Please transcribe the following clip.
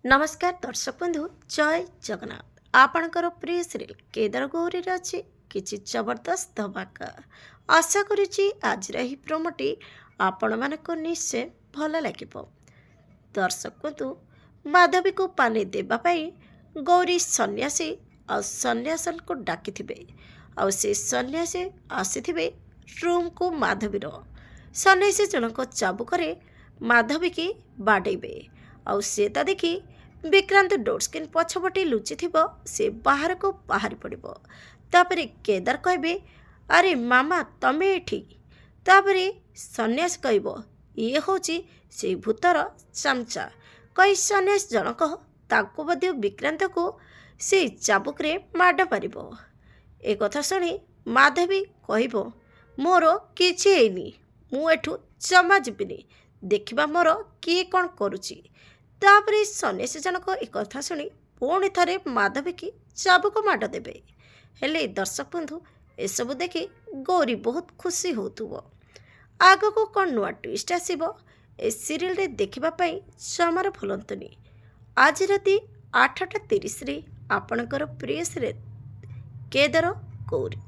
नमस्कार दर्शक बंधु जय जगन्नाथ आपणकर प्रिय सीरियल केदार गौरी अच्छी किसी जबरदस्त धमाका आशा करुच्ची आज प्रोमोटी आपण मानक निश्चय भल लगे। दर्शक बंधु माधवी को पानी देवाई गौरी सन्यासी आ सन्यासन को डाकी आ सन्यासी आसी रूम को माधवीर सन्यासी जनक चाबुक माधवी की बाड़े आ देखी विक्रांत डोर स्क्रीन पछपटे लुचि से बाहर को बाहरी पड़ो। तापर केदार कहे अरे मामा तमे एठी। तापर सन्यास कह ये हूँ से भूतर चामचा कही सन्यास जनक ताको बद्य विक्रांत को से चाबुक्रे माड़ पार। एक कथा शुणी माधवी कह मोर कि मु एठू जमा जीविनी देखा मोर किए कौन करुच्ची। तापर सन्यासी जनक एक कथा शुणी पुणी थे माधवी की चाबुक माड़ देवे। हेले दर्शक बंधु एसबू देखि गौरी बहुत खुशी होतुव। आग को कौन नुआ ट्विस्ट आसीबो ए सीरियल रे देखिबापाई जमार भूलंतुनी। आज राति 8:30 आपणकर प्रिय सीरियल केदार गौरी।